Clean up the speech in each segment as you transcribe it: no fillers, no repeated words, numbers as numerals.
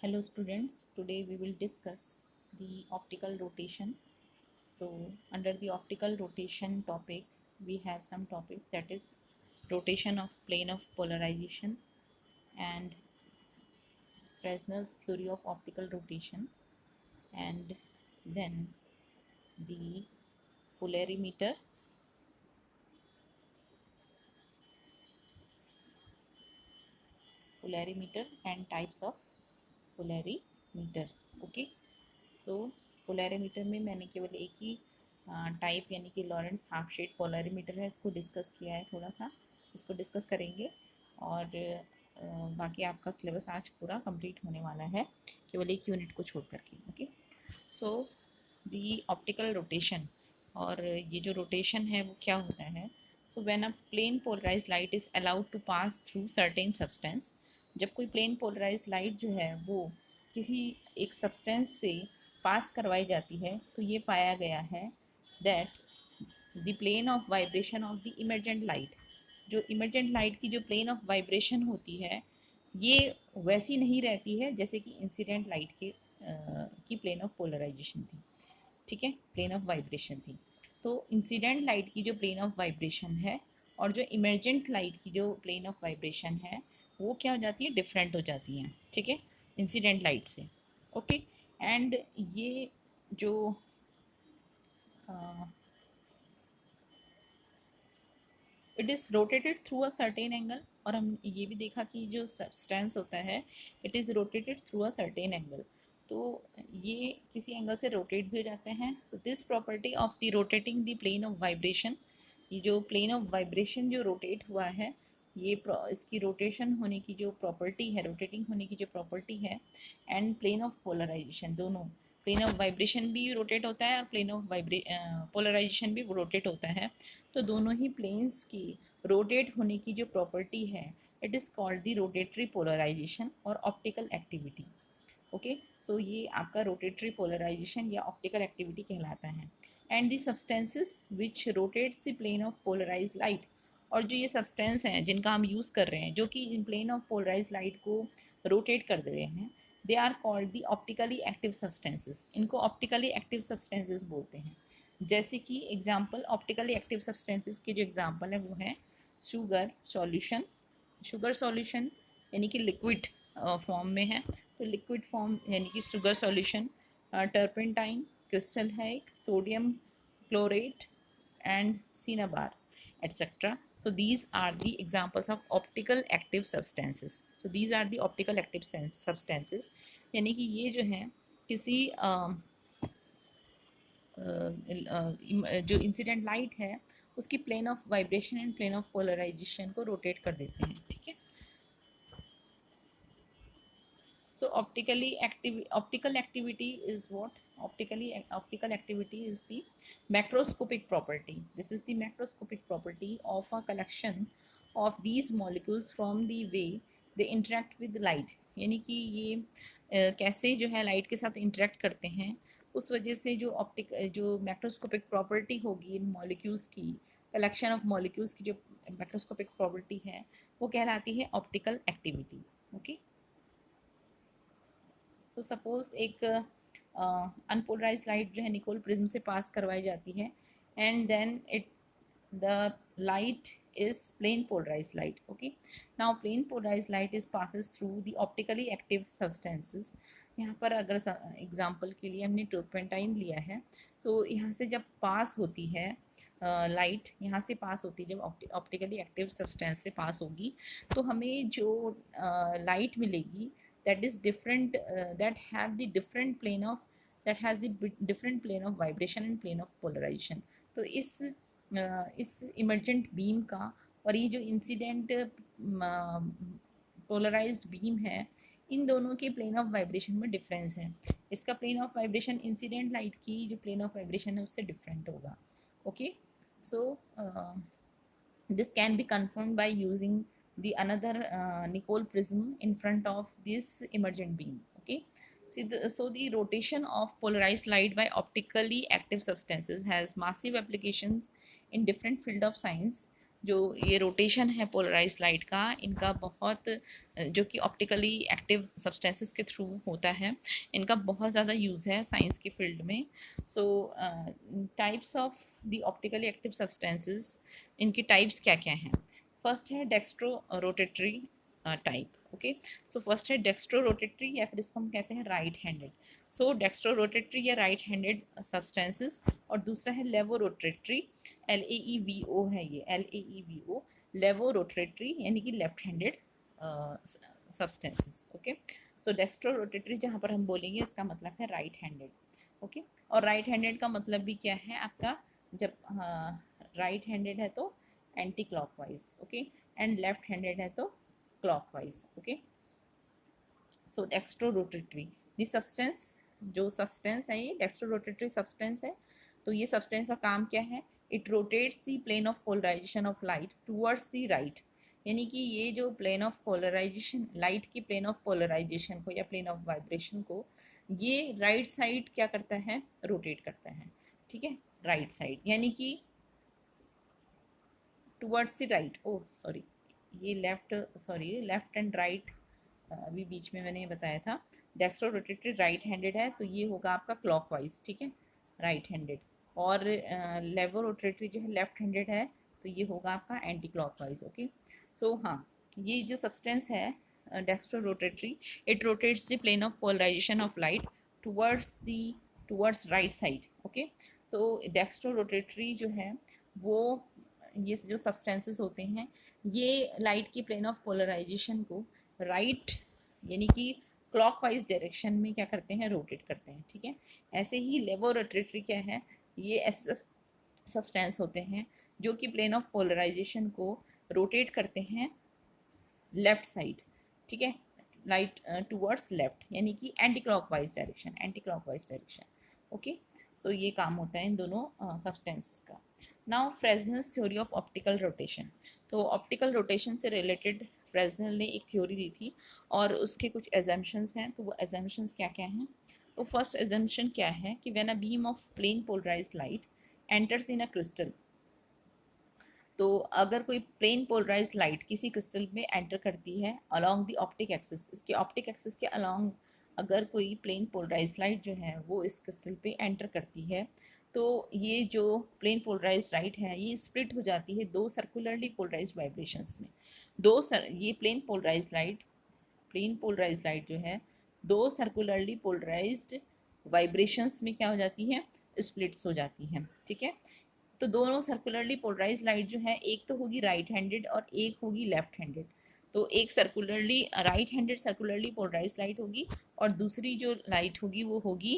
Hello students, today we will discuss the optical rotation. So under the optical rotation topic, we have some topics, that is rotation of plane of polarization and Fresnel's theory of optical rotation, and then the polarimeter, and types of polarimeter. Okay, so polarimeter में मैंने केवल एक ही type यानी कि Lawrence half shade polarimeter है, इसको discuss किया है, थोड़ा सा इसको डिस्कस करेंगे और बाकी आपका सिलेबस आज पूरा कंप्लीट होने वाला है, केवल एक यूनिट को छोड़ करके. Okay, so the optical rotation, और ये जो रोटेशन है वो क्या होता है. So when a plane polarise light is allowed to pass through certain substance, जब कोई प्लेन पोलराइज लाइट जो है वो किसी एक सब्सटेंस से पास करवाई जाती है, तो ये पाया गया है that the plane of vibration of the emergent light, जो इमर्जेंट लाइट की जो प्लेन ऑफ वाइब्रेशन होती है ये वैसी नहीं रहती है जैसे कि इंसिडेंट लाइट के की प्लेन ऑफ पोलराइजेशन थी. ठीक है, प्लेन ऑफ वाइब्रेशन थी. तो इंसिडेंट लाइट की जो प्लेन ऑफ वाइब्रेशन है और जो इमर्जेंट लाइट की जो प्लेन ऑफ वाइब्रेशन है वो क्या हो जाती है, डिफरेंट हो जाती हैं. ठीक है, इंसिडेंट लाइट से. ओके, एंड ये जो it is rotated through a certain angle, और हम ये भी देखा कि जो सब्सटेंस होता है it is rotated through a certain angle, तो ये किसी एंगल से रोटेट भी हो जाते हैं. So this property of the rotating the plane of vibration, ये जो प्लेन ऑफ वाइब्रेशन जो रोटेट हुआ है, ये इसकी रोटेशन होने की जो प्रॉपर्टी है, रोटेटिंग होने की जो प्रॉपर्टी है, एंड प्लेन ऑफ पोलराइजेशन, दोनों प्लेन ऑफ वाइब्रेशन भी रोटेट होता है और प्लेन ऑफ पोलराइजेशन भी रोटेट होता है. तो दोनों ही प्लेन्स की रोटेट होने की जो प्रॉपर्टी है it is called the rotatory polarization और ऑप्टिकल एक्टिविटी. ओके, सो ये आपका रोटेटरी पोलराइजेशन या ऑप्टिकल एक्टिविटी कहलाता है. And the substances which rotates the plane of polarize light, और जो ये सब्सटेंस हैं जिनका हम यूज़ कर रहे हैं जो कि इन प्लेन ऑफ पोलराइज लाइट को रोटेट कर दे रहे हैं, they are called the optically active substances. इनको ऑप्टिकली एक्टिव सब्सटेंसेस बोलते हैं. जैसे कि एग्जांपल ऑप्टिकली एक्टिव सब्सटेंसेस के जो एग्जांपल है वो है शुगर सॉल्यूशन. शुगर सॉल्यूशन यानी कि लिक्विड फॉर्म में है, तो लिक्विड फॉर्म यानी कि शुगर सॉल्यूशन, टर्पेंटाइन क्रिस्टल है एक, sodium chlorate and cinnabar etcetera. So these are the examples of optical active substances. So these are the optical active substances, यानी कि ये जो है किसी जो इंसिडेंट लाइट है उसकी plane of vibration and plane of polarization को रोटेट कर देते हैं. ठीक है, so optical activity is what? Optical activity is the macroscopic property. This is the macroscopic property of a collection of these molecules from the way they interact with light. यानी कि ये कैसे जो है लाइट के साथ इंटरेक्ट करते हैं, उस वजह से जो मैक्रोस्कोपिक प्रॉपर्टी होगी इन मॉलिक्यूल्स की, कलेक्शन ऑफ मॉलिक्यूल्स की जो मैक्रोस्कोपिक प्रॉपर्टी है वो कहलाती है ऑप्टिकल एक्टिविटी. ओके, तो सपोज एक अनपोलराइज लाइट जो है निकोल प्रिज्म से पास करवाई जाती है, and then it the light is plane polarized light. Okay, now plane polarized light is passes through the optically active substances. यहाँ पर अगर एग्जांपल के लिए हमने टर्पेंटाइन लिया है, तो यहाँ से जब पास होती है लाइट, यहाँ से पास होती है जब ऑप्टिकली एक्टिव सब्सटेंस से पास होगी, तो हमें जो लाइट मिलेगी that is different, that have the different plane of, that has the different plane of vibration and plane of polarization. तो इस इमर्जेंट बीम का और ये जो इंसिडेंट पोलराइज्ड बीम है, इन दोनों के प्लेन ऑफ वाइब्रेशन में डिफरेंस है. इसका plane of vibration incident light की जो प्लेन ऑफ वाइब्रेशन है उससे डिफरेंट होगा. Okay, so this can be confirmed by using the another Nicol prism in front of this emergent beam. Okay, so the rotation of polarized light by optically active substances has massive applications in different field of science. जो ये rotation है polarise light का, इनका बहुत जो कि optically active substances के through होता है, इनका बहुत ज़्यादा यूज़ है साइंस के फील्ड में। So types of the optically active substances, इनकी टाइप्स क्या क्या हैं? फर्स्ट है dextro rotatory type. Okay, so first है डेक्स्ट्रो रोटेटरी, या फिर इसको हम कहते हैं right handed. So dextro rotatory या राइट हैंडेड सब्सटेंसेस। और दूसरा है लेवो रोटेटरी, LAEVO है ये, LAEVO, लेवो रोटेटरी, यानी कि left handed substances. Okay, so dextro rotatory जहाँ पर हम बोलेंगे इसका मतलब है राइट हैंडेड। ओके, और राइट हैंडेड का मतलब भी क्या है आपका, जब राइट हैंडेड है तो anti clockwise, okay, and left handed है तो clockwise. Okay, so dextro rotatory, this substance, जो सब्सटेंस है ये डेक्स्ट्रो रोटेटरी सब्सटेंस है। तो ये सब्सटेंस का काम क्या है? It rotates the plane of polarization of light towards the right, यानी कि ये जो प्लेन ऑफ पोलराइजेशन, लाइट की प्लेन ऑफ पोलराइजेशन को या प्लेन ऑफ वाइब्रेशन को, ये राइट साइड क्या करता है? रोटेट करता है। ठीक है, राइट साइड, यानी कि towards the right, oh sorry, ये left, sorry left and right अभी बीच में मैंने बताया था। डेक्स्ट्रो रोटेटेड राइट हैंडेड है तो ये होगा आपका क्लॉकवाइज, ठीक है, राइट हैंडेड। और लेवो रोटेटरी जो है लेफ्ट हैंडेड है तो ये होगा आपका एंटी क्लॉकवाइज। ओके, सो हाँ, ये जो सब्सटेंस है dextro rotatory, it rotates the plane of polarization of light towards right side. Okay, so dextro rotatory जो है वो, ये जो सब्सटेंसेस होते हैं ये लाइट की प्लेन ऑफ पोलराइजेशन को राइट यानी कि क्लॉकवाइज डायरेक्शन में क्या करते हैं? रोटेट करते हैं। ठीक है, ऐसे ही लेबोरेटरी क्या है? ये ऐसे सब्सटेंस होते हैं जो कि प्लेन ऑफ पोलराइजेशन को रोटेट करते हैं लेफ्ट साइड। ठीक है, लाइट टूवर्ड्स लेफ्ट, यानी कि anti clockwise direction, anti clockwise direction. Okay, so ये काम होता है इन दोनों सब्सटेंसेस का। Now Fresnel's theory of optical rotation. तो ऑप्टिकल रोटेशन से रिलेटेड फ्रेस्नेल ने एक थ्योरी दी थी और उसके कुछ एजम्पशंस हैं। तो वो एजम्पशंस क्या क्या हैं? तो फर्स्ट एजम्पशन क्या है कि when a beam of plane polarized light enters in a crystal, तो अगर कोई प्लेन पोलराइज्ड लाइट किसी क्रिस्टल में एंटर करती है अलोंग द ऑप्टिक एक्सिस, इसके ऑप्टिक एक्सिस के अलोंग अगर कोई प्लेन पोलराइज्ड लाइट जो है वो इस क्रिस्टल पे एंटर करती है, तो ये जो प्लेन पोलराइज्ड लाइट है ये स्प्लिट हो जाती है दो सर्कुलरली पोलराइज्ड वाइब्रेशंस में। ये प्लेन पोलराइज्ड लाइट जो है दो सर्कुलरली पोलराइज्ड वाइब्रेशंस में क्या हो जाती है? स्प्लिट्स हो जाती हैं। ठीक है, तो दोनों सर्कुलरली पोलराइज लाइट जो है एक तो होगी राइट हैंडेड और एक होगी लेफ्ट हैंडेड। तो एक circularly right handed circularly polarize light होगी और दूसरी जो लाइट होगी वो होगी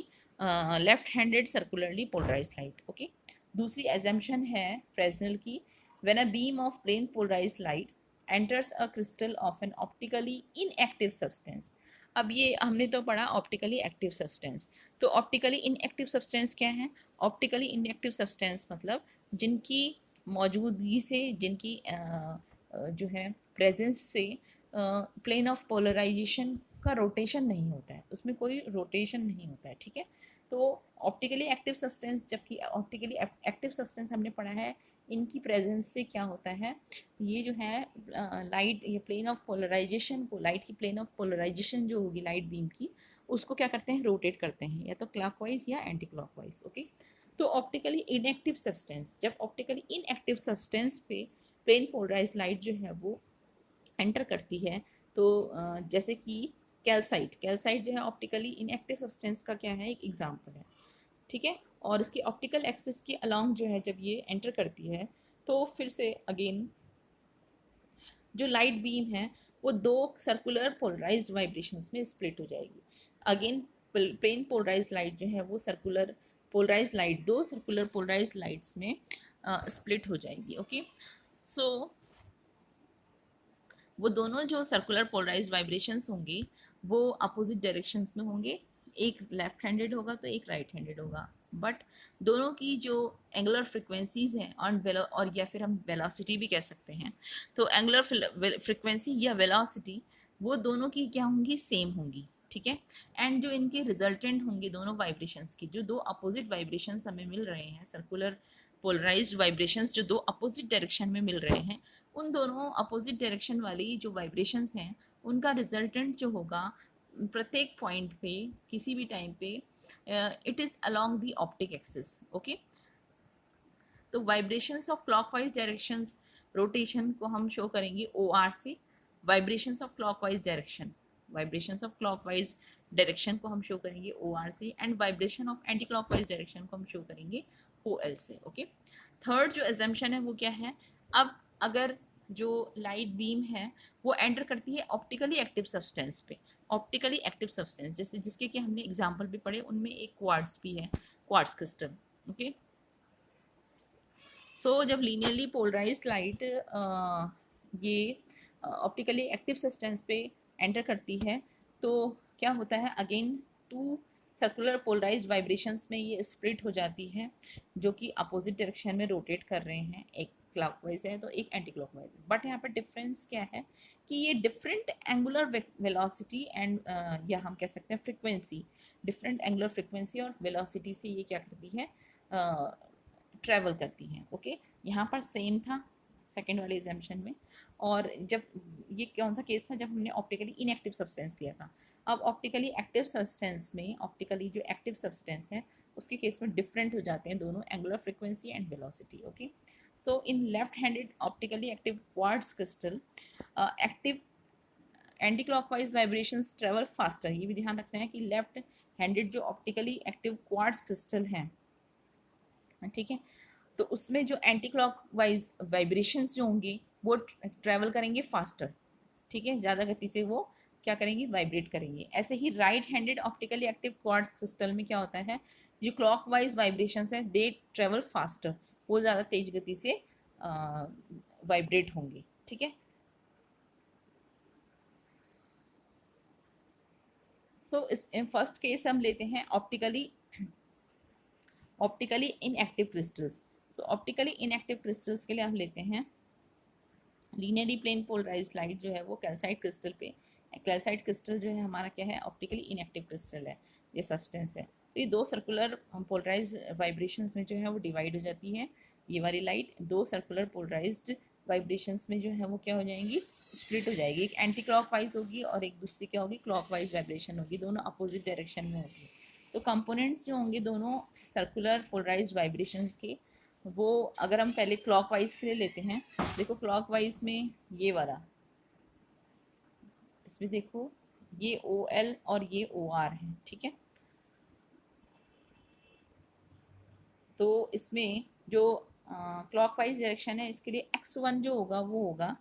left handed circularly polarize light. Okay, दूसरी एजम्पशन है फ्रेस्नेल की, when a beam of plane polarise light enters a crystal of an optically inactive substance. अब ये हमने तो पढ़ा ऑप्टिकली एक्टिव सब्सटेंस, तो ऑप्टिकली इनएक्टिव सब्सटेंस क्या है? ऑप्टिकली इनएक्टिव सब्सटेंस मतलब जिनकी मौजूदगी से, जिनकी जो है प्रेजेंस से प्लेन ऑफ पोलराइजेशन का रोटेशन नहीं होता है, उसमें कोई रोटेशन नहीं होता है। ठीक है, तो ऑप्टिकली एक्टिव सब्सटेंस, जबकि ऑप्टिकली एक्टिव सब्सटेंस हमने पढ़ा है इनकी प्रेजेंस से क्या होता है, ये जो है लाइट, ये प्लेन ऑफ पोलराइजेशन को, लाइट की प्लेन ऑफ पोलराइजेशन जो होगी लाइट बीम की, उसको क्या करते हैं? रोटेट करते हैं, या तो क्लॉकवाइज या एंटी क्लॉकवाइज। ओके, तो ऑप्टिकली इनएक्टिव सब्सटेंस, जब ऑप्टिकली इनएक्टिव सब्सटेंस पे प्लेन पोलराइज लाइट जो है वो एंटर करती है, तो जैसे कि कैल्साइट, कैल्साइट जो है ऑप्टिकली इनएक्टिव सब्सटेंस का क्या है? एक एग्जांपल है। ठीक है, और उसकी ऑप्टिकल एक्सिस के अलोंग जो है जब ये एंटर करती है तो फिर से अगेन जो लाइट बीम है वो दो सर्कुलर पोलराइज्ड वाइब्रेशंस में स्प्लिट हो जाएगी। अगेन प्लेन पोलराइज्ड लाइट जो है वो सर्कुलर पोलराइज्ड लाइट, दो सर्कुलर पोलराइज्ड लाइट्स में स्प्लिट हो जाएगी। ओके, सो वो दोनों जो सर्कुलर पोलराइज्ड वाइब्रेशंस होंगी वो अपोजिट डायरेक्शंस में होंगे, एक लेफ्ट हैंडेड होगा तो एक राइट हैंडेड होगा, बट दोनों की जो एंगुलर फ्रिक्वेंसीज हैं और या फिर हम वेलोसिटी भी कह सकते हैं, तो एंगुलर फ्रिक्वेंसी या वेलोसिटी वो दोनों की क्या होंगी? सेम होंगी। ठीक है, एंड जो इनके रिजल्टेंट होंगे दोनों वाइब्रेशंस की, जो दो अपोजिट वाइब्रेशंस हमें मिल रहे हैं सर्कुलर पोलराइज्ड वाइब्रेशंस जो दो अपोजिट डायरेक्शन में मिल रहे हैं, उन दोनों अपोजिट डायरेक्शन वाली जो वाइब्रेशंस हैं उनका रिजल्टेंट जो होगा प्रत्येक पॉइंट पे किसी भी टाइम पे it is along the optic axis. Okay, तो vibrations of clockwise directions rotation को हम शो करेंगे ओ आर से, vibrations of clockwise direction, vibrations of clockwise direction को हम शो करेंगे ओ आर से, and vibration of anti clockwise direction को हम शो करेंगे ओ एल से। ओके, थर्ड जो एजम्पशन है वो क्या है, अब अगर जो लाइट बीम है वो एंटर करती है ऑप्टिकली एक्टिव सब्सटेंस पे, ऑप्टिकली एक्टिव सब्सटेंस जैसे जिसके कि हमने एग्जांपल भी पढ़े, उनमें एक क्वार्ट्ज भी है, क्वार्ट्ज क्रिस्टल। ओके, सो जब लीनियरली पोलराइज लाइट ये ऑप्टिकली एक्टिव सब्सटेंस पे एंटर करती है तो क्या होता है, again two circular polarize vibrations में ये स्प्लिट हो जाती है जो कि अपोजिट डायरेक्शन में रोटेट कर रहे हैं, एक क्लॉकवाइज है तो एक एंटी क्लॉकवाइज। बट यहाँ पर डिफरेंस क्या है कि ये डिफरेंट एंगुलर वेलोसिटी एंड या हम कह सकते हैं फ्रिक्वेंसी, डिफरेंट एंगुलर फ्रिक्वेंसी और वेलोसिटी से ये क्या करती है, ट्रैवल करती हैं। ओके, यहाँ पर सेम था सेकेंड वाले एग्जाम्पशन में, और जब ये कौन सा केस था, जब हमने ऑप्टिकली इनएक्टिव सब्सटेंस लिया था। अब ऑप्टिकली एक्टिव सब्सटेंस में, ऑप्टिकली जो एक्टिव सब्सटेंस है उसके केस में डिफरेंट हो जाते हैं दोनों angular frequency and velocity. Okay, so in left handed optically active quartz crystal active anti clockwise vibrations travel faster. ये भी ध्यान रखना है कि लेफ्ट हैंडेड जो ऑप्टिकली एक्टिव क्वार्ट्ज क्रिस्टल हैं, ठीक है, तो उसमें जो एंटी क्लॉकवाइज वाइब्रेशंस जो होंगे वो ट्रैवल करेंगे फास्टर, ठीक है, ज़्यादा गति से वो क्या करेंगे, वाइब्रेट करेंगे। ऐसे ही right handed optically active quartz crystal में क्या होता है, जो क्लॉकवाइज वाइब्रेशंस है दे ट्रैवल फास्टर, वो ज़्यादा तेज गति से वाइब्रेट होंगे। ठीक है, सो इस फर्स्ट केस हम लेते हैं ऑप्टिकली इनएक्टिव क्रिस्टल्स। तो ऑप्टिकली इनएक्टिव क्रिस्टल्स के लिए हम लेते हैं लीनियरली प्लेन पोलराइज लाइट जो है वो कैल्साइट क्रिस्टल पे, कैल्साइट क्रिस्टल जो है हमारा क्या है, ऑप्टिकली इनएक्टिव क्रिस्टल है, ये सब्सटेंस है। तो ये दो सर्कुलर पोलराइज वाइब्रेशंस में जो है वो डिवाइड हो जाती है, ये वाली लाइट दो सर्कुलर पोलराइज्ड वाइब्रेशंस में जो है वो क्या हो जाएंगी, स्प्लिट हो जाएगी, एक एंटी क्लॉकवाइज होगी और एक दूसरी क्या होगी, क्लॉकवाइज वाइब्रेशन होगी, दोनों अपोजिट डायरेक्शन में होगी। तो कंपोनेंट्स जो होंगे दोनों सर्कुलर पोलराइज वाइब्रेशंस के, वो अगर हम पहले क्लॉकवाइज के लिए लेते हैं, देखो क्लॉकवाइज में ये वाला, इसमें देखो ये ओ एल और ये ओ आर है, ठीक है, तो इसमें जो क्लॉकवाइज डायरेक्शन है इसके लिए x1 जो होगा वो होगा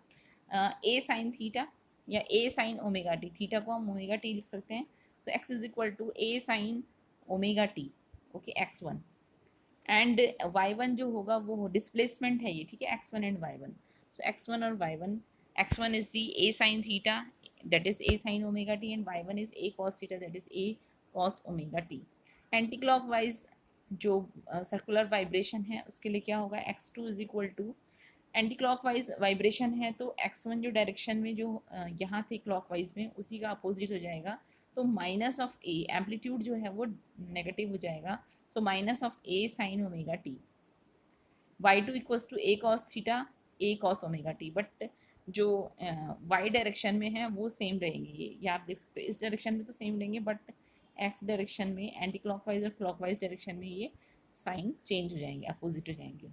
ए साइन थीटा या ए साइन ओमेगा टी, थीटा को हम ओमेगा टी लिख सकते हैं, तो x is equal to a sine omega t. Okay, x1 and y1 जो होगा वो डिस्प्लेसमेंट है ये, ठीक है, x1 and y1, so x1 और y1, x1 is the a sin theta that is a sin omega t and y1 is a cos theta that is a cos omega t। Anti clockwise जो circular vibration है उसके लिए क्या होगा, x2 is equal to, anti clockwise vibration है तो x1 जो direction में जो यहाँ थे क्लॉकवाइज में उसी का अपोजिट हो जाएगा, तो माइनस ऑफ ए, एम्पलीट्यूड जो है वो नेगेटिव हो जाएगा, so minus of a sine omega t, y2 equals to a cos theta a cos omega t. But जो y डायरेक्शन में है वो सेम रहेंगे, ये आप देख सकते हो, इस डायरेक्शन में तो सेम रहेंगे बट x डायरेक्शन में एंटी क्लॉकवाइज और क्लॉकवाइज डायरेक्शन में ये साइन चेंज हो जाएंगे, अपोजिट हो जाएंगे।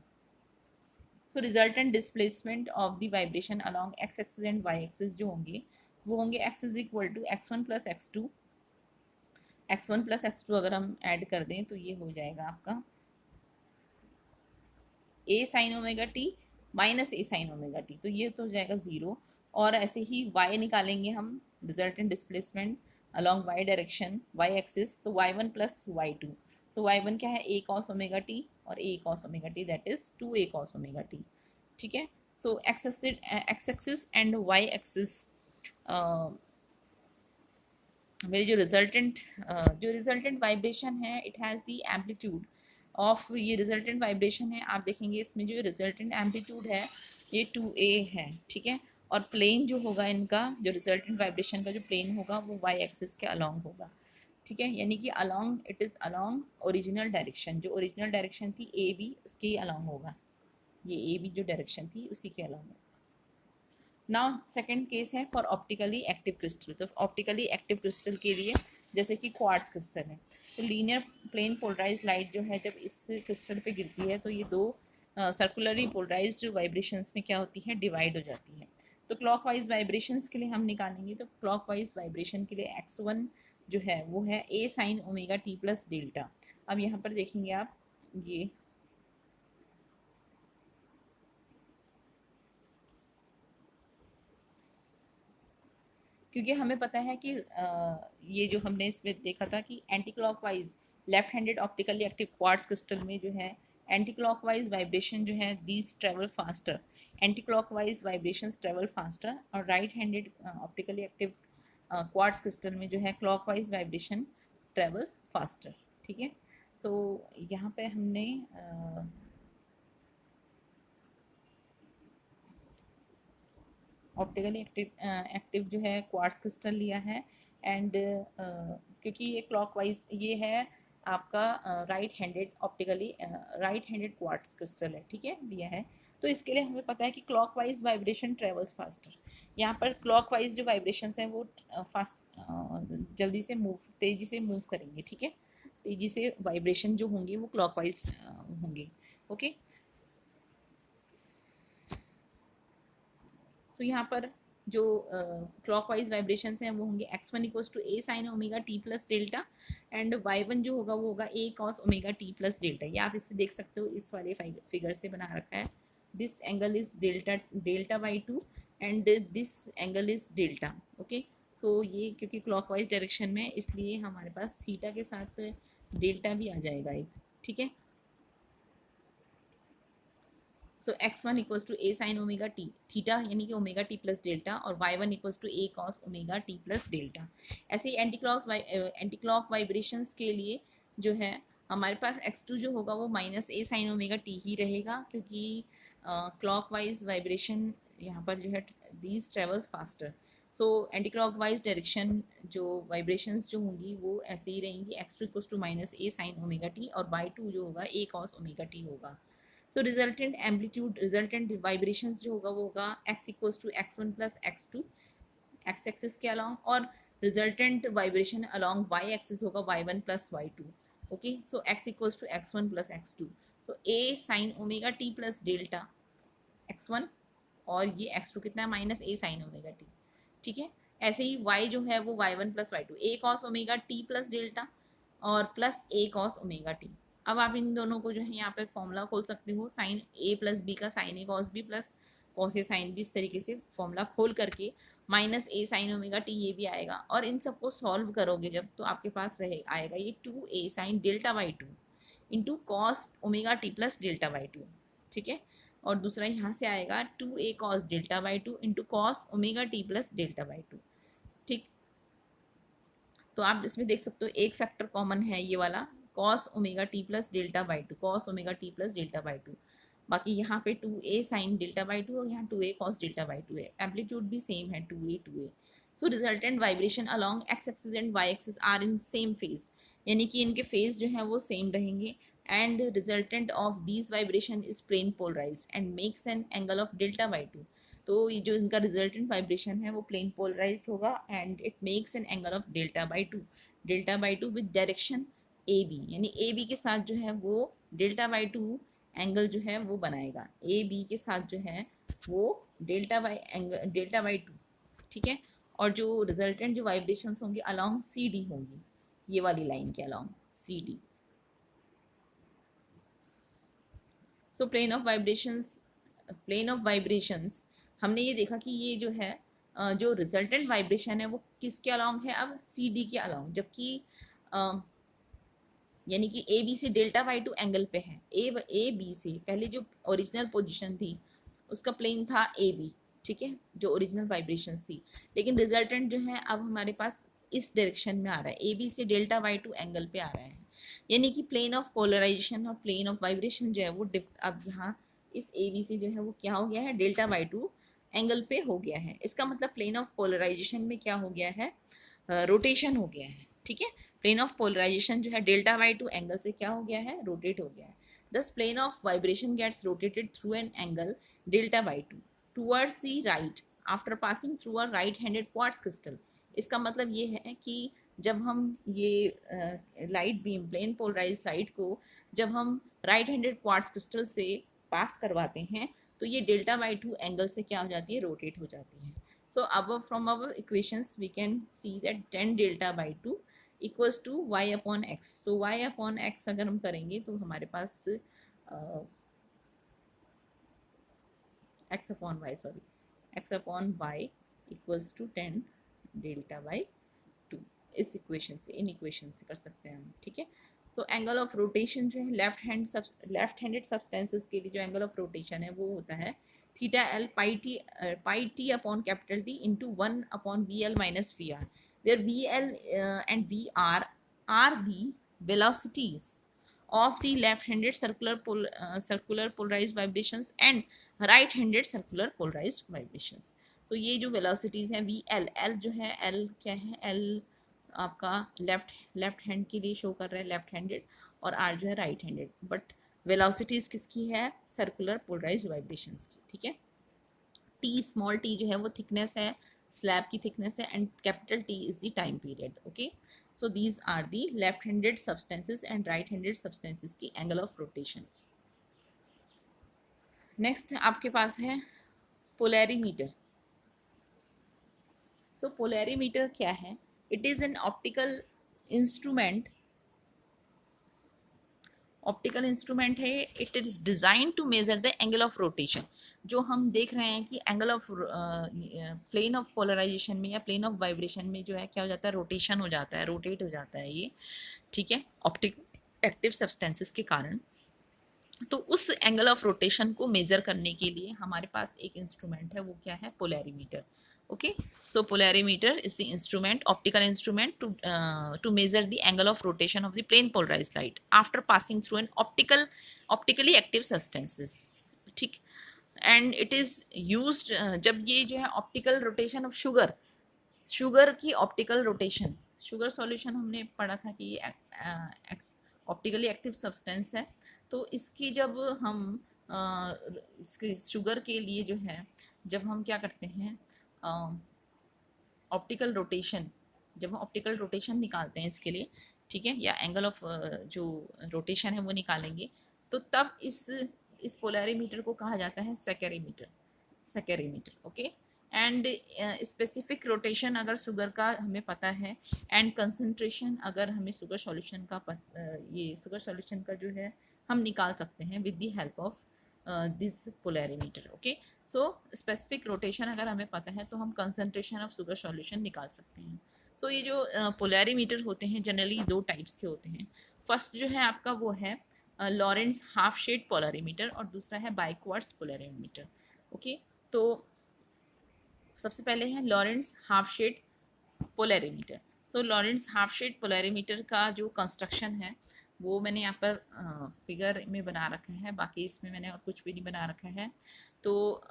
तो resultant displacement of the vibration along x axis and y axis जो होंगे वो होंगे x is equal to x1 plus x2, x1 plus x2 अगर हम ऐड कर दें तो ये हो जाएगा आपका ए साइन ओमेगा टी माइनस ए साइन ओमेगा टी, तो ये तो हो जाएगा ज़ीरो। और ऐसे ही y निकालेंगे हम, resultant displacement along y direction y axis, तो y1 प्लस y2, तो y1 क्या है, a cos ओमेगा टी और a cos omega T that is 2a cos omega T. ठीक है, so X axis and y axis मेरी जो resultant vibration है it has the amplitude of, ये रिजल्टेंट वाइब्रेशन है, आप देखेंगे इसमें जो रिजल्टेंट एम्पलीट्यूड है ये 2a है, ठीक है, और प्लेन जो होगा इनका, जो रिजल्टेंट वाइब्रेशन का जो प्लेन होगा वो y एक्सिस के अलॉन्ग होगा। ठीक है, यानी कि along, it is along original direction, जो ओरिजिनल डायरेक्शन थी ए बी उसके अलोंग होगा, ये ए बी जो डायरेक्शन थी उसी के अलोंग होगा। नाउ सेकंड केस है फॉर ऑप्टिकली एक्टिव क्रिस्टल। तो ऑप्टिकली एक्टिव क्रिस्टल के लिए जैसे कि क्वार्ट्ज क्रिस्टल है, तो लीनियर प्लेन पोलराइज्ड लाइट जो है जब इस क्रिस्टल पे गिरती है तो ये दो सर्कुलरली पोलराइज्ड वाइब्रेशंस में क्या होती है, डिवाइड हो जाती है। तो क्लॉकवाइज वाइब्रेशंस के लिए हम निकालेंगे, तो क्लॉकवाइज वाइब्रेशन के लिए x1 जो है वो है a sine omega t plus delta. अब यहाँ पर देखेंगे आप, ये क्योंकि हमें पता है कि ये जो हमने इसमें देखा था कि anti clockwise left handed optically active quartz crystal में जो है एंटी क्लॉकवाइज वाइब्रेशन जो है these travel faster, anti clockwise vibrations travel faster, और right handed optically active quartz crystal में जो है क्लॉकवाइज वाइब्रेशन ट्रेवल्स फास्टर। ठीक है, सो यहाँ पे हमने ऑप्टिकली एक्टिव जो है क्वार्ट्ज क्रिस्टल लिया है, एंड क्योंकि ये क्लॉकवाइज ये है आपका राइट हैंडेड क्वार्ट्ज क्रिस्टल है, ठीक है, लिया है। तो इसके लिए हमें पता है कि क्लॉकवाइज वाइब्रेशन ट्रेवल्स फास्टर, यहाँ पर क्लॉकवाइज जो वाइब्रेशंस हैं वो फास्ट जल्दी से मूव, तेज़ी से मूव करेंगे, ठीक है, तेज़ी से वाइब्रेशन जो होंगे वो क्लॉकवाइज होंगे। ओके, तो यहाँ पर जो क्लॉकवाइज वाइब्रेशंस हैं वो होंगे x1 equals to a sine omega t plus delta, and y1 जो होगा वो होगा a cos omega t plus delta. ये आप इससे देख सकते हो, इस वाले फिगर से बना रखा है, this angle is delta delta by two and this angle is delta. Okay, so ये क्योंकि क्लॉकवाइज डायरेक्शन में इसलिए हमारे पास थीटा के साथ डेल्टा भी आ जाएगा एक, ठीक है। So x1 equals to a sine omega t theta यानी कि ओमेगा टी प्लस डेल्टा, और y1 equals to a cos omega t plus delta. ऐसे ही एंटी क्लॉक वाइब्रेशंस के लिए जो है हमारे पास x2 जो होगा वो minus a sine omega T ही रहेगा, क्योंकि क्लॉक वाइज वाइब्रेशन यहाँ पर जो है these travels faster. So anti clockwise direction जो वाइब्रेशंस जो होंगी वो ऐसे ही रहेंगी, x2 equals to minus a sine omega T, और y2 जो होगा a कॉस ओमेगा टी होगा। So resultant amplitude, resultant vibrations जो होगा वो होगा x equals to x1 plus x2 x axis के अलॉन्ग, और resultant vibration along y axis होगा y1 plus y2। Okay, so x equals to x1 plus x2, तो a sine omega t plus delta x1, और ये x2 कितना है, minus a sine omega t, ठीक है। ऐसे ही y जो है वो y1 plus y2, a cos omega t plus delta और plus a cos omega t। अब आप इन दोनों को जो है यहाँ पे फॉर्मूला खोल सकते हो, साइन a प्लस बी का sine a cos b plus cos a sine b, इस तरीके से फॉर्मूला खोल करके minus a sine omega t ये भी आएगा, और इन सबको सॉल्व करोगे जब तो आपके पास रहे आएगा ये 2a sine delta by two into cos omega t plus delta by to, ठीक है। और दूसरा यहाँ से आएगा 2a cos delta by two into cos omega t plus delta by to, ठीक। तो आप इसमें देख सकते हो एक फैक्टर कॉमन है ये वाला cos omega t plus delta by to, cos omega t plus delta by to. बाकी यहाँ पे 2a sine delta by to और यहाँ 2a cos delta by two है, एम्पलीट्यूड भी सेम है 2a। सो resultant vibration along x axis and y axis are in same phase, यानी कि इनके फेज जो है वो सेम रहेंगे, and resultant of these vibration is plane polarized and makes an angle of delta by two. तो ये जो इनका रिजल्टेंट वाइब्रेशन है वो प्लेन पोलराइज्ड होगा, and it makes an angle of delta by two with direction A B, यानी A B के साथ जो है वो डेल्टा बाई टू एंगल जो है वो बनाएगा, ए बी के साथ जो है वो डेल्टा बाई टू, ठीक है। और जो रिजल्टेंट जो वाइब्रेशंस होंगी अलॉन्ग सी डी होंगी, ये वाली लाइन के along C D. So plane of vibrations हमने ये देखा कि ये जो है जो रिजल्टेंट वाइब्रेशन है वो किसके अलॉन्ग है, अब सी डी के अलॉन्ग, जबकि यानी कि ए बी से डेल्टा बाई टू एंगल पे है, ए बी से पहले जो ओरिजिनल पोजीशन थी उसका प्लेन था ए बी, ठीक है, जो ओरिजिनल वाइब्रेशंस थी, लेकिन रिजल्टेंट जो है अब हमारे पास इस डायरेक्शन में आ रहा है, ए बी से डेल्टा बाई टू एंगल पे आ रहा है, यानी कि प्लेन ऑफ पोलराइजेशन और प्लेन ऑफ वाइब्रेशन जो है वो अब यहाँ इस ए बी से जो है वो क्या हो गया है, डेल्टा बाई टू एंगल पे हो गया है। इसका मतलब प्लेन ऑफ पोलराइजेशन में क्या हो गया है, रोटेशन हो गया है, ठीक है। प्लेन ऑफ पोलराइजेशन जो है डेल्टा बाई टू एंगल से क्या हो गया है, रोटेट हो गया है। This plane of vibration gets rotated through an angle delta by two towards the right after passing through a right handed quartz crystal. इसका मतलब ये है कि जब हम ये light beam, plane polarise light को जब हम राइट हैंडेड क्वार्ट्ज क्रिस्टल से पास करवाते हैं तो ये डेल्टा बाई टू एंगल से क्या हो जाती है, रोटेट हो जाती है। So above from our equations we can see that tan delta by 2 equals to y upon x. So y upon x अगर हम करेंगे तो हमारे पास x upon y sorry x upon y equals to tan delta by 2 इस equation से, in equation से कर सकते हैं हम, ठीक है। सो एंगल ऑफ रोटेशन जो है लेफ्ट हैंडेड सब्सटेंसेस के लिए जो एंगल ऑफ रोटेशन है वो होता है theta L pi T upon capital T into 1 upon V L minus V R, where V L and V R the velocities of the left-handed circular polarized vibrations and right-handed circular polarized vibrations. तो ये जो velocities हैं V L जो है, L क्या है, L आपका left hand के लिए शो कर रहा है, लेफ्ट हैंडेड, और आर जो है राइट हैंडेड, बट वेलोसिटीज किसकी है, सर्कुलर पोलराइज वाइब्रेशंस की, ठीक है। टी स्मॉल टी जो है वो थिकनेस है, स्लैब की थिकनेस है, and capital T is the time period, okay. So these are the left handed substances and right handed substances की एंगल ऑफ रोटेशन। नेक्स्ट आपके पास है पोलैरीमीटर। सो पोलैरीमीटर क्या है, it is an optical instrument है। It is design to measure the angle of rotation. जो हम देख रहे हैं कि angle of plane of polarisation में या प्लेन ऑफ वाइब्रेशन में जो है क्या हो जाता है, रोटेशन हो जाता है, रोटेट हो जाता है ये, ठीक है, ऑप्टिक एक्टिव सब्सटेंसेस के कारण। तो उस एंगल ऑफ रोटेशन को मेजर करने के लिए हमारे पास एक इंस्ट्रूमेंट है, वो क्या है, polarimeter, okay. So polarimeter is the instrument, optical instrument to measure the angle of rotation of the plane polarized light after passing through an optically active substances, ठीक। एंड इट इज यूज्ड जब ये जो है optical rotation of sugar की optical rotation, sugar solution हमने पढ़ा था कि ये ऑप्टिकली एक्टिव सब्सटेंस है, तो इसकी जब हम इसके शुगर के लिए जो है जब हम क्या करते हैं ऑप्टिकल रोटेशन, जब हम ऑप्टिकल रोटेशन निकालते हैं इसके लिए, ठीक है, या एंगल ऑफ जो रोटेशन है वो निकालेंगे, तो तब इस पोलैरीमीटर को कहा जाता है सेकेरीमीटर, ओके। एंड स्पेसिफिक रोटेशन अगर शुगर का हमें पता है, एंड कंसंट्रेशन अगर हमें शुगर सॉल्यूशन का ये शुगर सॉल्यूशन का जो है हम निकाल सकते हैं with the help of this polarimeter, okay. So specific rotation अगर हमें पता है तो हम कंसंट्रेशन ऑफ शुगर सॉल्यूशन निकाल सकते हैं। तो ये जो पोलैरीमीटर होते हैं जनरली दो टाइप्स के होते हैं। फर्स्ट जो है आपका वो है लॉरेंस हाफ शेड पोलैरीमीटर, और दूसरा है बाइक्वार्ट्ज पोलैरीमीटर, ओके। तो सबसे पहले है लॉरेंस हाफ शेड पोलैरीमीटर। सो लॉरेंस हाफ शेड पोलैरीमीटर का जो कंस्ट्रक्शन है वो मैंने यहाँ पर फिगर में बना रखा है, बाकी इसमें मैंने और कुछ भी नहीं बना रखा है। तो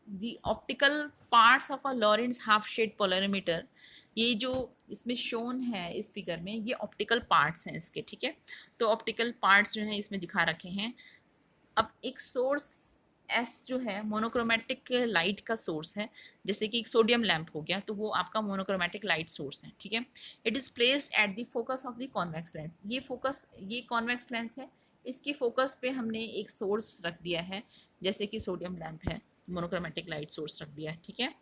the optical parts of a Laurent's half shade polarimeter, ये जो इसमें शोन है इस फिगर में, ये ऑप्टिकल पार्ट्स हैं इसके, ठीक है। तो ऑप्टिकल पार्ट्स जो हैं इसमें दिखा रखे हैं। अब एक सोर्स एस जो है मोनोक्रोमेटिक लाइट का सोर्स है, जैसे कि एक सोडियम लैंप हो गया, तो वो आपका मोनोक्रोमेटिक लाइट सोर्स है, ठीक है। It is placed at the focus of the convex lens. ये कॉन्वेक्स लेंस है, इसकी फोकस पे हमने एक सोर्स रख दिया है, जैसे कि सोडियम लैंप है, मोनोक्रोमेटिक लाइट सोर्स रख दिया है, ठीक है।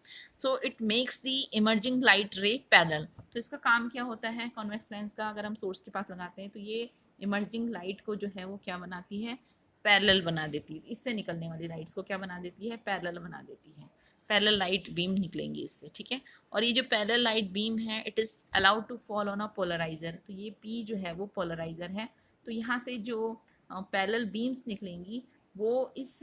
So it makes the emerging light ray parallel. तो इसका काम क्या होता है कॉन्वेक्स लेंस का, अगर हम सोर्स के पास लगाते हैं तो ये इमर्जिंग लाइट को जो है वो क्या बनाती है, पैरेलल बना देती है। इससे निकलने वाली लाइट्स को क्या बना देती है, पैरेलल बना देती है, पैरेलल लाइट बीम निकलेंगी इससे, ठीक है। और ये जो पैरेलल लाइट बीम है it is allowed to fall on a polarizer. तो ये पी जो है वो पोलराइजर है, तो यहाँ से जो पैरेलल बीम्स निकलेंगी वो इस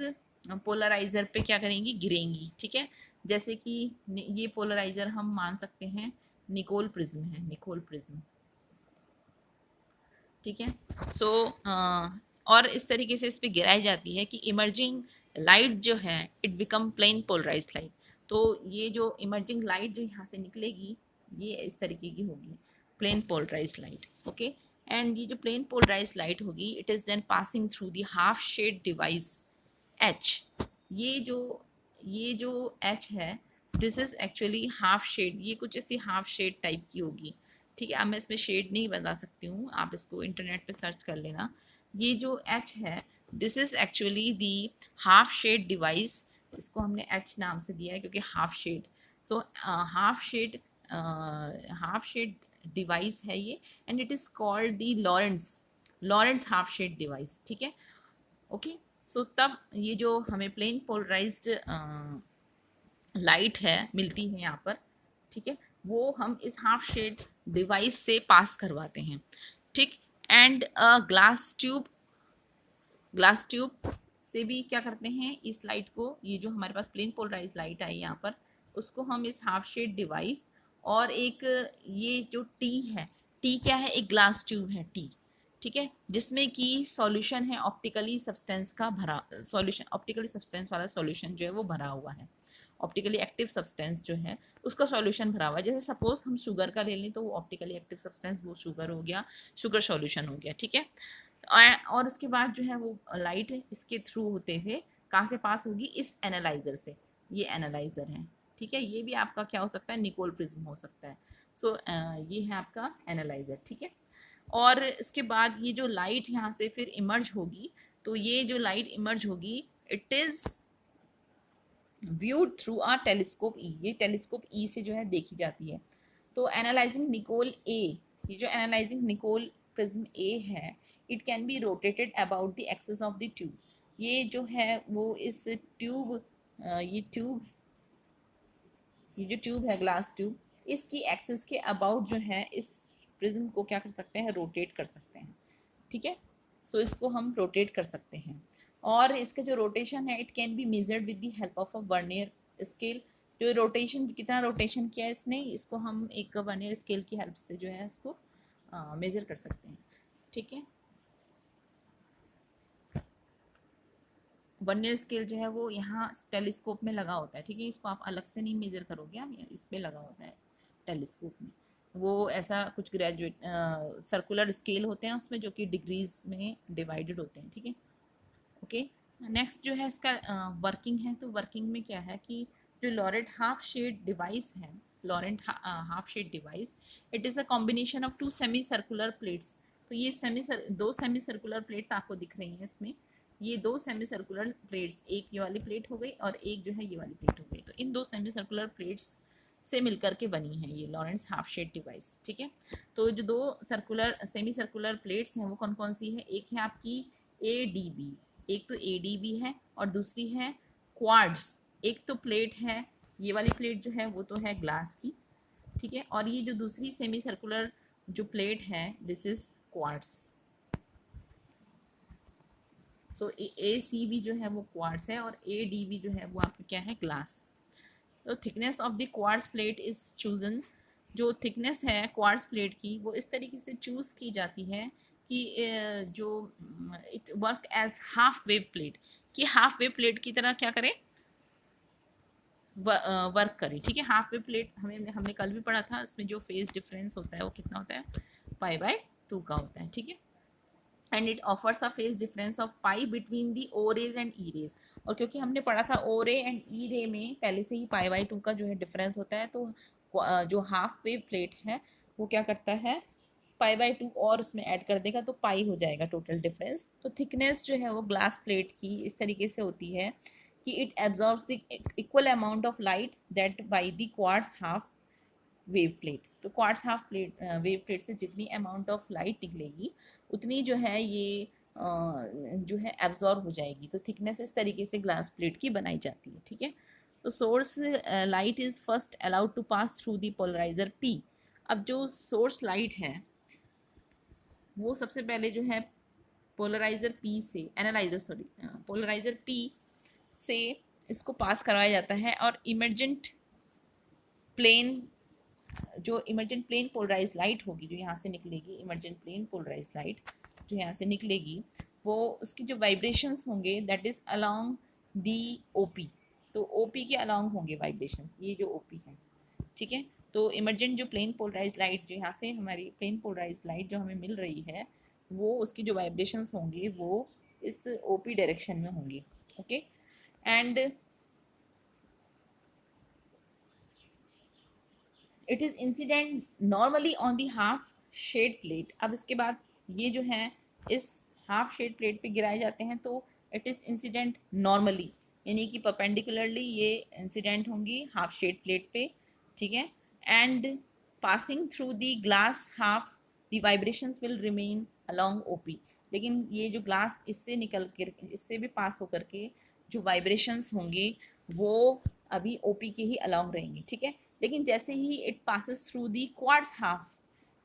पोलराइजर पे क्या करेंगी, गिरेंगी, ठीक है। जैसे कि ये पोलराइजर हम मान सकते हैं निकोल प्रिज्म है, निकोल प्रिज्म, ठीक है। सो और इस तरीके से इस पर गिराई जाती है कि इमर्जिंग लाइट जो है it become plane polarized light. तो ये जो इमर्जिंग लाइट जो यहाँ से निकलेगी ये इस तरीके की होगी plane polarized light, okay. And ये जो प्लेन पोलराइज्ड लाइट होगी, it is then passing through the half shade device H. ये जो एच है, this is actually half shade, ये कुछ ऐसी हाफ शेड टाइप की होगी, ठीक है। अब मैं इसमें शेड नहीं बता सकती हूँ, आप इसको इंटरनेट पे सर्च कर लेना। ये जो एच है, this is actually the half shade device, इसको हमने एच नाम से दिया है क्योंकि half shade. So half shade half shade device है ये, and it is called the Laurent's half shade device, ठीक है, ओके। सो तब ये जो हमें प्लेन पोलराइज्ड लाइट है मिलती है यहाँ पर, ठीक है, वो हम इस हाफ शेड डिवाइस से पास करवाते हैं, ठीक। एंड ग्लास ट्यूब से भी क्या करते हैं, इस लाइट को, ये जो हमारे पास प्लेन पोलराइज लाइट आई यहाँ पर, उसको हम इस हाफ शेड डिवाइस और एक ये जो टी है, टी क्या है, एक ग्लास ट्यूब है टी, ठीक है, जिसमें कि सॉल्यूशन है ऑप्टिकली सब्सटेंस का भरा, सॉल्यूशन ऑप्टिकली सब्सटेंस वाला सॉल्यूशन जो है वो भरा हुआ है, ऑप्टिकली एक्टिव सब्सटेंस जो है उसका सॉल्यूशन भरा हुआ है। जैसे सपोज हम शुगर का ले लें तो वो ऑप्टिकली एक्टिव सब्सटेंस, वो शुगर हो गया, शुगर सॉल्यूशन हो गया, ठीक है। और उसके बाद जो है वो लाइट इसके थ्रू होते हुए कहाँ से पास होगी, इस एनालाइजर से, ये एनालाइजर है, ठीक है। ये भी आपका क्या हो सकता है, निकोल प्रिज्म हो सकता है। सो ये है आपका एनालाइजर, ठीक है। और इसके बाद ये जो लाइट यहाँ से फिर इमर्ज होगी, तो ये जो लाइट इमर्ज होगी, it is viewed through a telescope E, ये टेलीस्कोप ई से जो है देखी जाती है। तो एनालाइजिंग निकोल ए, ये जो एनालाइजिंग निकोल प्रिज्म ए है, it can be rotated about the axis of the tube, ये जो है वो इस ट्यूब, ये जो ट्यूब है ग्लास ट्यूब, इसकी एक्सिस के अबाउट जो है इस प्रिज्म को क्या कर सकते हैं, रोटेट कर सकते हैं, ठीक है। सो इसको हम रोटेट कर सकते हैं, और इसका जो रोटेशन है, it can be measured with the help of a vernier scale. जो रोटेशन, कितना रोटेशन किया है इसने, इसको हम एक वर्नियर स्केल की हेल्प से जो है इसको मेजर कर सकते हैं, ठीक है। वर्नियर स्केल जो है वो यहाँ टेलीस्कोप में लगा होता है, ठीक है, इसको आप अलग से नहीं मेजर करोगे, आप इस पे लगा होता है टेलीस्कोप में। वो ऐसा कुछ ग्रेजुएट सर्कुलर स्केल होते हैं उसमें, जो कि डिग्रीज में डिवाइडेड होते हैं, ठीक है, ओके। नेक्स्ट जो है इसका वर्किंग है, तो वर्किंग में क्या है कि जो लॉरेंट हाफ शेड डिवाइस है, Laurent half shade device, it is a combination of two semi circular plates. तो ये दो सेमी सर्कुलर प्लेट्स आपको दिख रही हैं इसमें, ये दो सेमी सर्कुलर प्लेट्स, एक ये वाली प्लेट हो गई और एक जो है ये वाली प्लेट हो गई, तो इन दो सेमी सर्कुलर प्लेट्स से मिलकर के बनी है ये लॉरेंस हाफ शेड डिवाइस, ठीक है। तो जो दो सर्कुलर सेमी सर्कुलर प्लेट्स हैं वो कौन कौन सी है, एक है आपकी ADB, एक तो ADB है और दूसरी है क्वार्ट्ज। एक तो प्लेट है, ये वाली प्लेट जो है वो तो है ग्लास की, ठीक है, और ये जो दूसरी सेमी सर्कुलर जो प्लेट है, this is quartz. So ACB जो है वो क्वार्ट्ज है और ADB जो है वो आपका क्या है, ग्लास। तो thickness of the quartz plate is chosen, जो थिकनेस है क्वार्ट्ज प्लेट की वो इस तरीके से चूज की जाती है कि जो it work as half wave plate, कि हाफ वेव प्लेट की तरह क्या करे, वर्क करे, ठीक है। हाफ वेव प्लेट हमें हमने कल भी पढ़ा था, इसमें जो फेज डिफरेंस होता है वो कितना होता है, π/2 का होता है, ठीक है। And it offers a phase difference of pi between the O rays and E rays, और क्योंकि हमने पढ़ा था ओ रे एंड ई रे में पहले से ही π/2 का जो है डिफरेंस होता है, तो जो हाफ वेव प्लेट है वो क्या करता है, π/2 और उसमें ऐड कर देगा तो पाई हो जाएगा टोटल डिफरेंस। तो थिकनेस जो है वो ग्लास प्लेट की इस तरीके से होती है कि it absorbs the equal amount of light that by the quartz half wave plate. तो quartz half plate wave plate से जितनी अमाउंट ऑफ लाइट निकलेगी उतनी जो है ये जो है एब्जॉर्ब हो जाएगी। तो थिकनेस इस तरीके से ग्लास प्लेट की बनाई जाती है, ठीक है। तो source light is first allowed to pass through the polarizer P। अब जो सोर्स लाइट है वो सबसे पहले जो है पोलराइजर P से, एनालाइजर सॉरी, पोलराइजर P से इसको पास करवाया जाता है, और इमर्जेंट प्लेन, जो इमर्जेंट प्लेन पोलराइज लाइट होगी जो यहाँ से निकलेगी, इमर्जेंट प्लेन पोलराइज लाइट जो यहाँ से निकलेगी, वो उसकी जो वाइब्रेशंस होंगे that is along the OP। तो OP के अलोंग होंगे वाइब्रेशंस, ये जो OP है, ठीक है। तो इमर्जेंट जो प्लेन पोलराइज लाइट, जो यहाँ से हमारी प्लेन पोलराइज लाइट जो हमें मिल रही है, वो उसकी जो वाइब्रेशंस होंगी वो इस ओपी डायरेक्शन में होंगी। Okay, and it is incident normally on the half shade plate. अब इसके बाद ये जो है इस हाफ शेड प्लेट पे गिराए जाते हैं, तो इट इज़ इंसिडेंट नॉर्मली, यानी कि परपेंडिकुलरली ये इंसिडेंट होंगी हाफ शेड प्लेट पे, ठीक है। And passing through the glass half the vibrations will remain along OP. लेकिन ये जो ग्लास इससे निकल कर, इससे भी पास होकर के जो वाइब्रेशंस होंगी वो अभी ओपी के ही अलोंग रहेंगी, ठीक है। लेकिन जैसे ही it passes through the quartz half,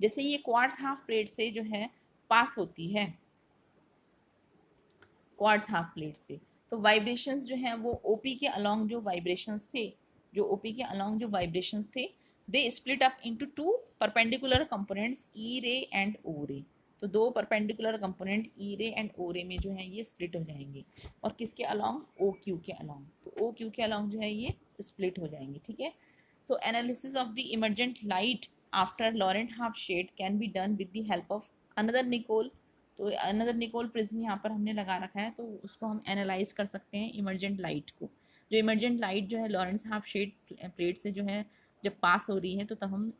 जैसे ये क्वार्ट्स हाफ प्लेट से जो है पास होती है, क्वार्ट्स हाफ प्लेट से, तो वाइब्रेशंस जो हैं वो ओपी के अलोंग जो वाइब्रेशंस थे, जो ओपी के अलोंग जो वाइब्रेशंस थे, they split up into two perpendicular components E ray and ओ रे। तो दो perpendicular component E ray and ओ रे में जो है ये स्प्लिट हो जाएंगे, और किसके अलोंग, ओ क्यू के अलोंग। तो ओ क्यू के अलोंग जो है ये स्प्लिट हो जाएंगे, ठीक है। So analysis of the emergent light after Laurent half shade can be done with the help of another Nicol। तो अनदर निकोल प्रिज्म यहाँ पर हमने लगा रखा है, तो उसको हम एनालाइज कर सकते हैं इमर्जेंट लाइट को। जो इमर्जेंट लाइट जो है लॉरेंस हाफ शेड प्लेट से जो है जब पास हो रही है, तो तब हम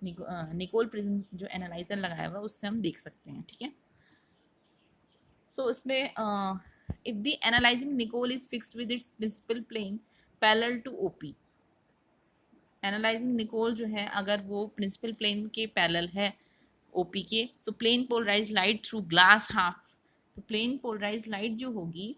निकोल प्रिज्म जो एनालाइजर लगाया हुआ है उससे हम देख सकते हैं, ठीक है। सो इसमें if the analysing Nicol is fixed with its principal plane parallel to OP, analysing Nicol जो है अगर वो प्रिंसिपल प्लेन के पैरेलल है ओपी के, तो plane polarise light through glass half, तो प्लेन पोलराइज लाइट जो होगी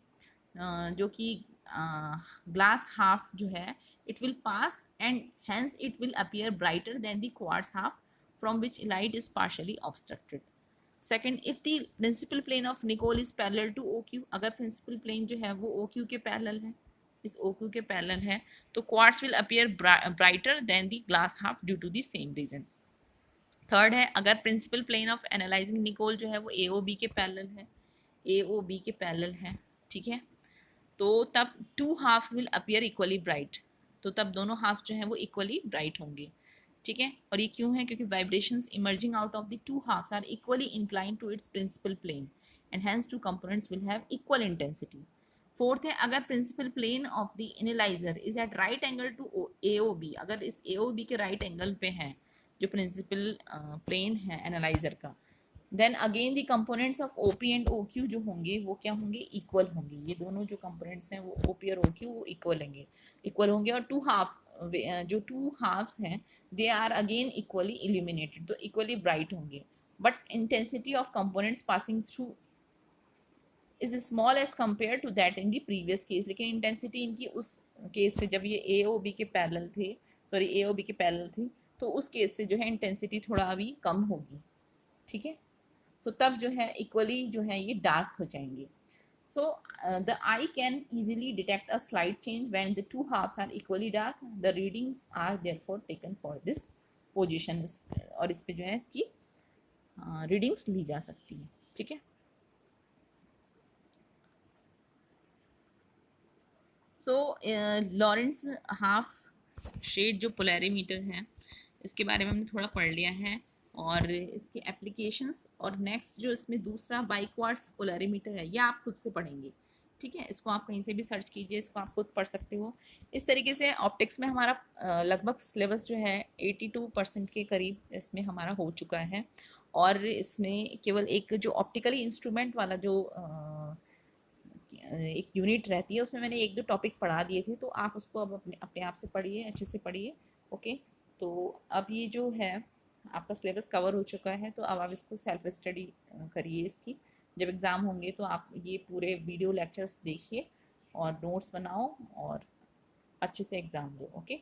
जो कि ग्लास हाफ जो है, it will pass and hence it will appear brighter than the quartz half from which light is partially obstructed. Second, if the principal plane of Nicol is parallel to O Q, अगर principal plane जो है वो O Q के parallel है, इस O Q के parallel है, तो quartz will appear brighter than the glass half due to the same reason. Third है, अगर principal plane of analysing Nicol जो है वो ए ओ बी के पैरेलल है, ए ओ बी के पैरेलल है, ठीक है, तो तब two halves will appear equally bright, तो तब दोनों हाफ जो है वो इक्वली ब्राइट होंगे, ठीक है। और ये क्यों है, क्योंकि vibrations emerging out of the two halves are equally inclined to its principal plane and hence two components will have equal intensity. Fourth है, अगर principal plane of the analyser is at right angle to A O B, अगर इस A O B के right angle पे है जो principal plane है analyser का, then again the components of O P and O Q जो होंगे वो क्या होंगे, इक्वल होंगे। ये दोनों जो कंपोनेंट्स हैं वो ओ पी और ओ क्यू वो इक्वल होंगे। और टू हाफ, जो टू हाफ्स हैं they are again equally illuminated, तो इक्वली ब्राइट होंगे, but intensity of components passing through is small as compare to that in the previous case. लेकिन intensity इनकी उस केस से, जब ये ए ओ बी के पैरेलल थे, सॉरी ए ओ बी के पैरेलल थी, तो उस केस से जो है इंटेंसिटी थोड़ा अभी कम होगी, ठीक है। तो तब जो है इक्वली जो है ये डार्क हो जाएंगे। So the eye can easily detect a slight change when the two halves are equally dark, the readings are therefore taken for this position, और इस पे जो है इसकी रीडिंग्स ली जा सकती है, ठीक है। सो लॉरेंस हाफ शेड जो पोलैरीमीटर है, इसके बारे में हमने थोड़ा पढ़ लिया है और इसके एप्लीकेशंस, और नेक्स्ट जो इसमें दूसरा बाइक्वार्ट्स पोलैरीमीटर है, ये आप खुद से पढ़ेंगे, ठीक है। इसको आप कहीं से भी सर्च कीजिए, इसको आप खुद पढ़ सकते हो। इस तरीके से ऑप्टिक्स में हमारा लगभग सिलेबस जो है 82% के करीब इसमें हमारा हो चुका है। और इसमें केवल एक जो ऑप्टिकली इंस्ट्रूमेंट वाला जो एक यूनिट रहती है, उसमें मैंने एक दो टॉपिक पढ़ा दिए थे, तो आप उसको अब अपने अपने आप से पढ़िए, अच्छे से पढ़िए, ओके। तो अब ये जो है आपका सिलेबस कवर हो चुका है, तो अब आप इसको सेल्फ स्टडी करिए इसकी। जब एग्ज़ाम होंगे तो आप ये पूरे वीडियो लेक्चर्स देखिए और नोट्स बनाओ और अच्छे से एग्ज़ाम दो, ओके।